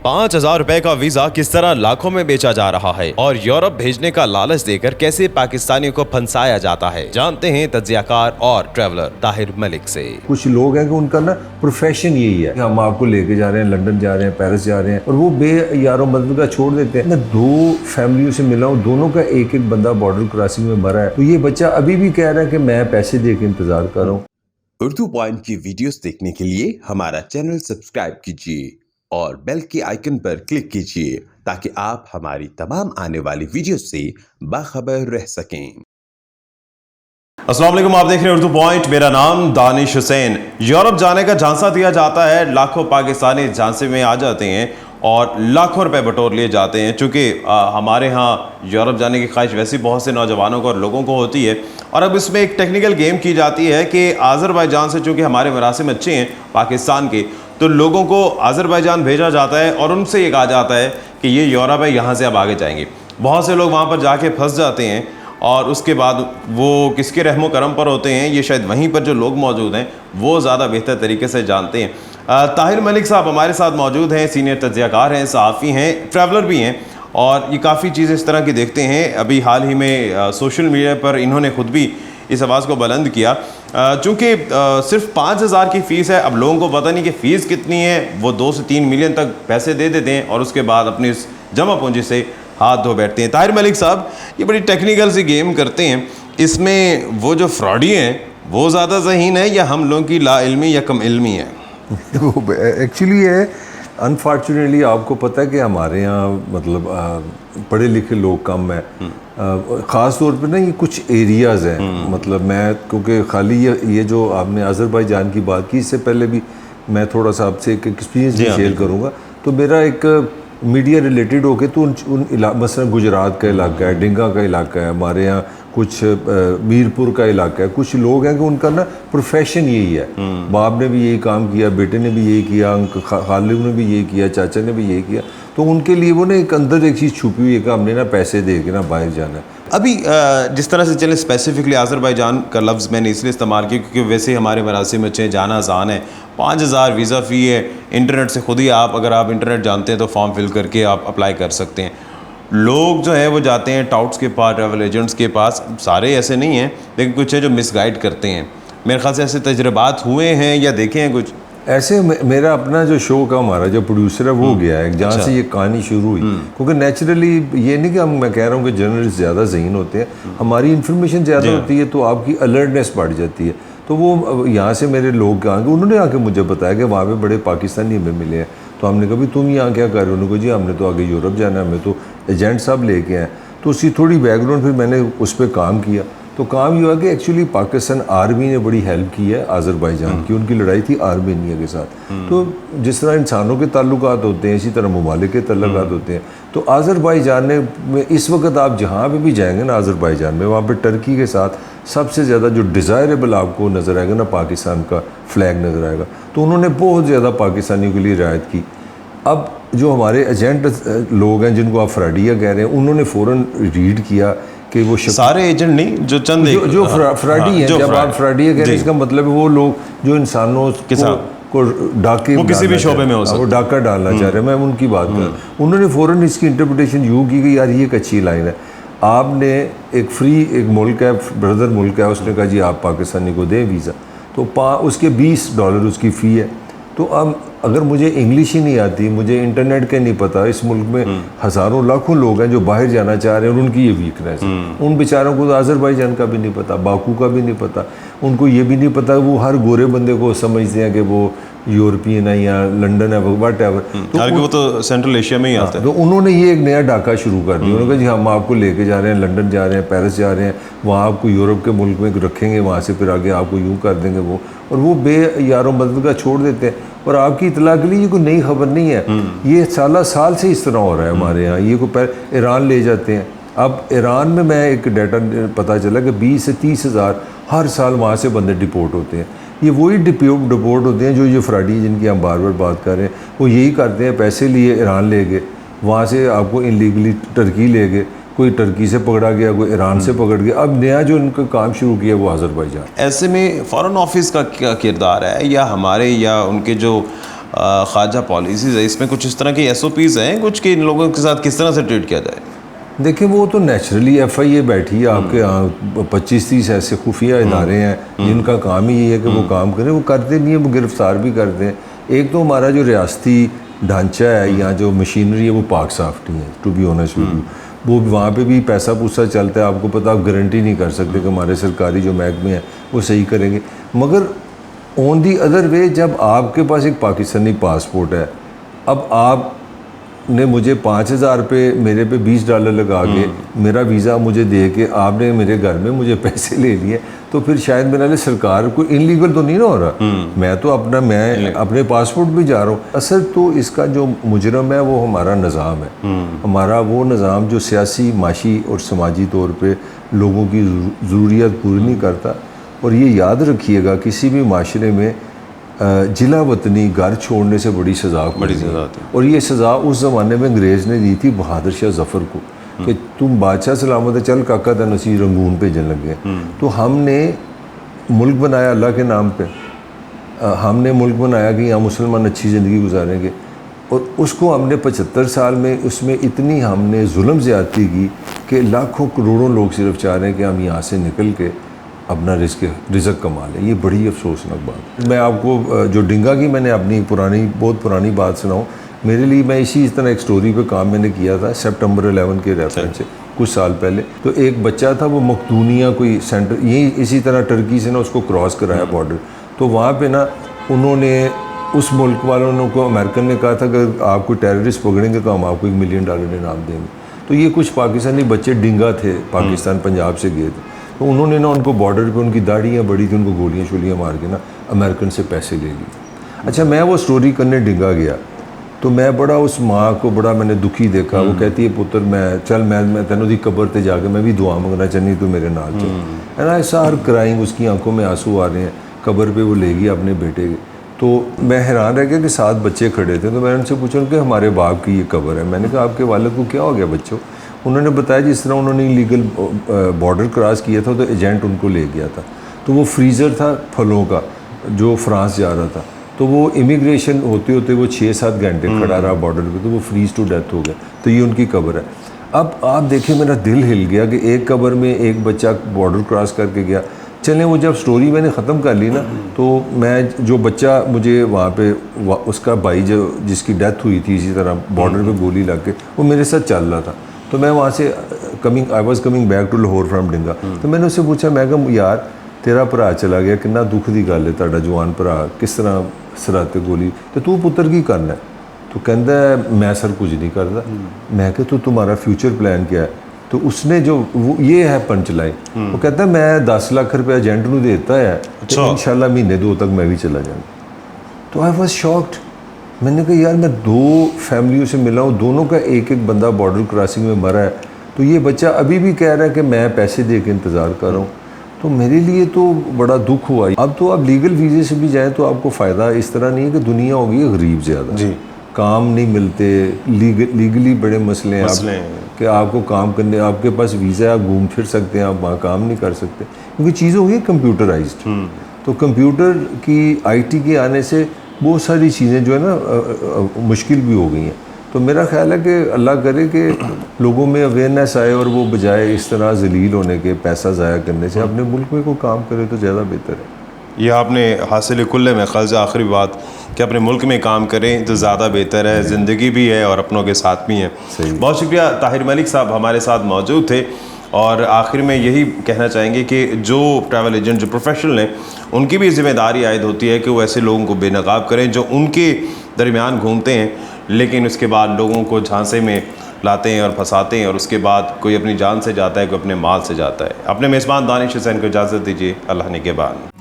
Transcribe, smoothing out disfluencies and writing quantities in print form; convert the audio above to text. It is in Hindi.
5,000 रुपए का वीजा किस तरह लाखों में बेचा जा रहा है और यूरोप भेजने का लालच देकर कैसे पाकिस्तानियों को फंसाया जाता है, जानते हैं तज्जियाकार और ट्रैवलर ताहिर मलिक से। कुछ लोग हैं कि उनका ना प्रोफेशन यही है, हम आपको लेके जा रहे हैं, लंदन जा रहे हैं, पेरिस जा रहे हैं, और वो बे यारों मतलब का छोड़ देते हैं। मैं 2 फैमिलियों से मिला हूँ, दोनों का एक बंदा बॉर्डर क्रॉसिंग में मरा है, तो ये बच्चा अभी भी कह रहा है कि मैं पैसे दे के इंतजार कर रहा हूँ। उर्दू पॉइंट की वीडियोस देखने के लिए हमारा चैनल सब्सक्राइब कीजिए और बेल के आइकन पर क्लिक कीजिए ताकि आप हमारी तमाम आने वाली वीडियोस से बाखबर रह सकें। अस्सलाम वालेकुम, आप देख रहे हैं उर्दू पॉइंट। मेरा नाम दानिश हुसैन। यूरोप जाने का झांसा दिया जाता है, लाखों पाकिस्तानी झांसे में आ जाते हैं और लाखों रुपए बटोर लिए जाते हैं। चूँकि हमारे यहाँ यूरोप जाने की ख्वाहिश वैसी बहुत से नौजवानों को और लोगों को होती है, और अब इसमें एक टेक्निकल गेम की जाती है कि आज़रबाईजान से, चूँकि हमारे मरासिम अच्छे हैं पाकिस्तान के, तो लोगों को आज़रबाईजान भेजा जाता है और उनसे ये कहा जाता है कि ये यूरोप है, यहाँ से अब आगे जाएंगे। बहुत से लोग वहाँ पर जाके फंस जाते हैं और उसके बाद वो किसके रहमो करम पर होते हैं, ये शायद वहीं पर जो लोग मौजूद हैं वो ज़्यादा बेहतर तरीके से जानते हैं। ताहिर मलिक साहब हमारे साथ मौजूद हैं, सीनियर तज्जियाकार हैं, सहाफ़ी हैं, ट्रैवलर भी हैं, और ये काफ़ी चीज़ें इस तरह की देखते हैं। अभी हाल ही में सोशल मीडिया पर इन्होंने ख़ुद भी इस आवाज़ को बुलंद किया। चूँकि सिर्फ 5,000 की फ़ीस है, अब लोगों को पता नहीं कि फ़ीस कितनी है, वो 2 से 3 मिलियन तक पैसे दे देते हैं और उसके बाद अपनी इस जमा पूंजी से हाथ धो बैठते हैं। ताहिर मलिक साहब, ये बड़ी टेक्निकल सी गेम करते हैं, इसमें वो जो फ्रॉडी हैं वो ज़्यादा ज़हीन है या हम लोगों की लाइल्मी या कम इल्मी है? एक्चुअली है, अनफॉर्चुनेटली आपको पता है कि हमारे यहाँ मतलब पढ़े लिखे लोग कम है, ख़ास तौर पे ना ये कुछ एरियाज़ हैं। मतलब मैं क्योंकि खाली ये जो आपने आज़रबाईजान की बात की, इससे पहले भी मैं थोड़ा सा आपसे एक एक्सपीरियंस भी शेयर करूँगा। तो मेरा एक मीडिया रिलेटेड होके तो मसलन गुजरात का इलाका है, डिंगा का इलाका है, हमारे यहाँ कुछ मीरपुर का इलाका है। कुछ लोग हैं कि उनका ना प्रोफेशन यही है, बाप ने भी यही काम किया, बेटे ने भी यही किया, खालिद ने भी यही किया, चाचा ने भी यही किया, तो उनके लिए वो ना एक अंदर एक चीज़ छुपी हुई है कि हमने ना पैसे दे के ना बाहर जाना है। अभी जिस तरह से चले, स्पेसिफिकली आज़रबाईजान का लफ्ज़ मैंने इसलिए इस्तेमाल किया क्योंकि वैसे हमारे मरासिम में अच्छे जाना आसान है। 5,000 वीज़ा फ़ी है, इंटरनेट से खुद ही आप, अगर आप इंटरनेट जानते हैं तो फॉर्म फिल करके आप अप्लाई कर सकते हैं। लोग जो है वो जाते हैं टाउट्स के पास, ट्रैवल एजेंट्स के पास, सारे ऐसे नहीं हैं लेकिन कुछ है जो मिसगाइड करते हैं। मेरे ख्याल से ऐसे तजर्बात हुए हैं या देखे हैं कुछ? ऐसे मेरा अपना जो शो का हमारा जो प्रोड्यूसर है वो गया है जहाँ से ये कहानी शुरू हुई, क्योंकि नेचुरली ये नहीं कि मैं कह रहा हूँ कि जर्नलिस्ट ज़्यादा ज़हीन होते हैं, हमारी इन्फॉर्मेशन ज़्यादा होती है तो आपकी अलर्टनेस बढ़ जाती है। तो वो यहाँ से मेरे लोग आके उन्होंने आके मुझे बताया कि वहाँ पे बड़े पाकिस्तानी हमें मिले हैं। तो हमने कहा भी तुम यहाँ क्या कर रहे हो? उन्होंने कहा जी हमने तो आगे यूरोप जाना है, हमें तो एजेंट साहब लेके आए। तो उसकी थोड़ी बैकग्राउंड फिर मैंने उस पर काम किया। तो काम ये हुआ कि एक्चुअली पाकिस्तान आर्मी ने बड़ी हेल्प की है आज़रबाईजान की, उनकी लड़ाई थी आर्मेनिया के साथ। तो जिस तरह इंसानों के ताल्लुकात होते हैं इसी तरह ममालिक के ताल्लुकात होते हैं। तो आज़रबाईजान में इस वक्त आप जहाँ पे भी जाएंगे ना आज़रबाईजान में, वहाँ पे टर्की के साथ सबसे ज़्यादा जो डिज़ायरेबल आपको नज़र आएगा ना, पाकिस्तान का फ्लैग नज़र आएगा। तो उन्होंने बहुत ज़्यादा पाकिस्तानियों के लिए रियायत की। अब जो हमारे एजेंट लोग हैं जिनको आप फ्राडिया कह रहे हैं, उन्होंने फ़ौरन रीड किया कि वो सारे एजेंट नहीं, जो चंद जो फ्राडी हैं। जब आप फ्राडिया कह रहे हैं इसका मतलब है वो लोग जो इंसानों को डाके, वो किसी भी शोबे में हो सकता है, वो डाका डालना चाह रहे हैं, मैं उनकी बात कर रहा हूँ। उन्होंने फ़ौरन इसकी इंटरप्रिटेशन यूँ की कि यार ये एक अच्छी लाइन है, आपने एक फ्री एक मुल्क है, ब्रदर मुल्क है, उसने कहा जी आप पाकिस्तानी को दें वीज़ा, तो उसके $20 उसकी फ़ी है। तो अब अगर मुझे इंग्लिश ही नहीं आती, मुझे इंटरनेट के नहीं पता, इस मुल्क में हज़ारों लाखों लोग हैं जो बाहर जाना चाह रहे हैं और उनकी ये वीकनेस है, उन बेचारों को तो आज़रबाईजान का भी नहीं पता, बाकू का भी नहीं पता, उनको ये भी नहीं पता, वो हर गोरे बंदे को समझते हैं कि वो यूरोपियन है या लंदन है, वट एवर। तो वो तो सेंट्रल एशिया में ही आता है। तो उन्होंने ये एक नया डाका शुरू कर दिया। उन्होंने कहा जी हम आपको लेके जा रहे हैं, लंदन जा रहे हैं, पेरिस जा रहे हैं, वहाँ आपको यूरोप के मुल्क में रखेंगे, वहाँ से फिर आगे आपको यूँ कर देंगे वो, और वो बे यारों मदद का छोड़ देते हैं। और आपकी इतला के लिए ये कोई नई खबर नहीं है, ये साल से इस तरह हो रहा है हमारे यहाँ। ये को ईरान ले जाते हैं। अब ईरान में मैं एक डाटा पता चला कि 20 से 30 हज़ार हर साल वहाँ से बंदे डिपोर्ट होते हैं। ये वही डिपोर्ट होते हैं जो ये फ्राडी जिनकी हम बार बार बात कर रहे हैं, वो यही करते हैं, पैसे लिए ईरान ले गए, वहाँ से आपको इलीगली टर्की ले गए, कोई टर्की से पकड़ा गया, कोई ईरान से पकड़ गया। अब नया जो इनका काम शुरू किया वो आज़रबाईजान। ऐसे में फ़ॉरेन ऑफिस का क्या किरदार है, या हमारे या उनके जो ख्वाजा पॉलिसीज़ है, इसमें कुछ इस तरह की SOPs हैं कुछ कि इन लोगों के साथ किस तरह से ट्रीट किया जाए? देखिए वो तो नेचुरली FIA बैठी है आपके यहाँ 25-30 ऐसे खुफिया इदारे हैं जिनका काम ही ये है कि वो काम करें, वो करते नहीं है, वो गिरफ्तार भी करते हैं। एक तो हमारा जो रियासती ढांचा है या जो मशीनरी है वो पाक साफ नहीं है, to be honest with you. वो वहाँ पे भी पैसा पूसा चलता है, आपको पता, आप गारंटी नहीं कर सकते कि हमारे सरकारी जो महकमे हैं वो सही करेंगे। मगर ऑन दी अदर वे, जब आपके पास एक पाकिस्तानी पासपोर्ट है, अब आप ने मुझे 5,000 रुपये मेरे पे $20 लगा के मेरा वीज़ा मुझे दे के आपने मेरे घर में मुझे पैसे ले लिए, तो फिर शायद मेरे लिए सरकार को इनलीगल तो नहीं ना हो रहा। मैं तो मैं अपने पासपोर्ट भी जा रहा हूँ। असल तो इसका जो मुजरम है वो हमारा निज़ाम है, हमारा वो निज़ाम जो सियासी, माशी और समाजी तौर पर लोगों की ज़रूरियात पूरी नहीं करता। और ये याद रखिएगा, किसी भी माशरे में जिला वतनी घर छोड़ने से बड़ी सज़ा होती है। और ये सज़ा उस ज़माने में अंग्रेज़ ने दी थी बहादुर शाह ज़फ़र को कि तुम बादशाह सलामत है, चल काका तन असी रंगून भेजन लगे। तो हमने मुल्क बनाया अल्लाह के नाम पे, हमने मुल्क बनाया कि यहाँ मुसलमान अच्छी ज़िंदगी गुजारेंगे, और उसको हमने 75 साल में उसमें इतनी हमने जुल्म ज़्यादती की कि लाखों करोड़ों लोग सिर्फ चाह रहे हैं कि हम यहाँ से निकल के अपना रिज़्क कमा लें। ये बड़ी अफसोसनाक बात है। मैं आपको जो डिंगा की मैंने अपनी बहुत पुरानी बात सुनाऊँ, मेरे लिए, मैं इसी तरह एक स्टोरी पे काम मैंने किया था सितंबर 11 के रेफरेंस से कुछ साल पहले। तो एक बच्चा था, वो मकदूनिया कोई सेंटर, यही इसी तरह टर्की से ना उसको क्रॉस कराया बॉर्डर। तो वहाँ पे ना उन्होंने, उस मुल्क वालों को, अमेरिकन ने कहा था कि आप कोई टेररिस्ट पकड़ेंगे तो हम आपको $1 मिलियन इनाम देंगे। तो ये कुछ पाकिस्तानी बच्चे डिंगा थे, पाकिस्तान पंजाब से गए थे। तो उन्होंने ना उनको बॉर्डर पे, उनकी दाढ़ियाँ बड़ी थी, उनको गोलियाँ शोलियाँ मार के ना अमेरिकन से पैसे ले लिए। अच्छा, मैं वो स्टोरी करने डिंगा गया तो मैं बड़ा उस माँ को बड़ा मैंने दुखी देखा। वो कहती है, पुत्र मैं तेनों दी कब्र ते जाके मैं भी दुआ मंगना चाहनी, तो मेरे नाल चल। And I saw her crying, उसकी आंखों में आंसू आ रहे हैं। कब्र पे वो ले गई अपने बेटे के। तो मैं हैरान रह गया कि 7 बच्चे खड़े थे। तो मैंने उनसे पूछा कि हमारे बाप की ये कब्र है। मैंने कहा आपके वालिद को क्या हो गया बच्चों? उन्होंने बताया जिस तरह उन्होंने इलीगल बॉर्डर क्रॉस किया था तो एजेंट उनको ले गया था। तो वो फ्रीज़र था फलों का जो फ्रांस जा रहा था, तो वो इमिग्रेशन होते होते वो 6-7 घंटे खड़ा रहा बॉर्डर पे, तो वो फ्रीज टू डेथ हो गया। तो ये उनकी कब्र है। अब आप देखिए, मेरा दिल हिल गया कि एक कब्र में एक बच्चा बॉर्डर क्रॉस करके गया। चलें, वो जब स्टोरी मैंने ख़त्म कर ली ना, तो मैं जो बच्चा मुझे वहाँ पे उसका भाई जो जिसकी डेथ हुई थी इसी तरह बॉर्डर पे गोली लग के, वो मेरे साथ चल रहा था। तो मैं वहाँ से I was coming back to Lahore from Dinga. तो मैंने उससे पूछा, मैं कहा यार तेरा भरा चला गया, कितना दुख की गल है, तेरा जवान भरा किस तरह सराते गोली, तो तू पुत्र की करना है? तो कहता है मैं सर कुछ नहीं करता। मैं कहा तो तुम्हारा फ्यूचर प्लान क्या है? तो उसने जो वो ये है पंच लाइन, वो कहता है मैं 10 लाख रुपया एजेंट को देता है, तो इंशाल्लाह महीने 2 तक मैं भी चला जाऊँ। तो आई वॉज शॉक्ड। मैंने कहा यार मैं 2 फैमिलियों से मिला हूँ, दोनों का एक एक बंदा बॉर्डर क्रॉसिंग में मरा है, तो ये बच्चा अभी भी कह रहा है कि मैं पैसे दे के इंतज़ार कर रहा हूँ। तो मेरे लिए तो बड़ा दुख हुआ। अब तो आप लीगल वीज़े से भी जाएँ तो आपको फ़ायदा इस तरह नहीं है कि दुनिया होगी गरीब ज़्यादा, काम नहीं मिलते, लीगली बड़े मसले हैं कि आपको काम करने, आपके पास वीज़ा है, आप घूम फिर सकते हैं, आप वहाँ काम नहीं कर सकते, क्योंकि चीज़ हो गई कंप्यूटराइज्ड। तो कंप्यूटर की IT के आने से बहुत सारी चीज़ें जो है ना मुश्किल भी हो गई हैं। तो मेरा ख्याल है कि अल्लाह करे कि लोगों में अवेयरनेस आए और वो बजाय इस तरह जलील होने के, पैसा ज़ाया करने से अपने मुल्क में कोई काम करे तो ज़्यादा बेहतर है। ये आपने हासिल कुल्ले में ख्याल से आखिरी बात कि अपने मुल्क में काम करें तो ज़्यादा बेहतर है, ज़िंदगी भी है और अपनों के साथ भी है। बहुत शुक्रिया, ताहिर मलिक साहब हमारे साथ मौजूद थे। और आखिर में यही कहना चाहेंगे कि जो ट्रैवल एजेंट, जो प्रोफेशनल हैं, उनकी भी जिम्मेदारी आयद होती है कि वो ऐसे लोगों को बेनकाब करें जो उनके दरमियान घूमते हैं, लेकिन उसके बाद लोगों को झांसे में लाते हैं और फंसाते हैं, और उसके बाद कोई अपनी जान से जाता है, कोई अपने माल से जाता है। अपने मेज़बान दानिश हुसैन को इजाज़त दीजिए। अल्लाह निगहबान।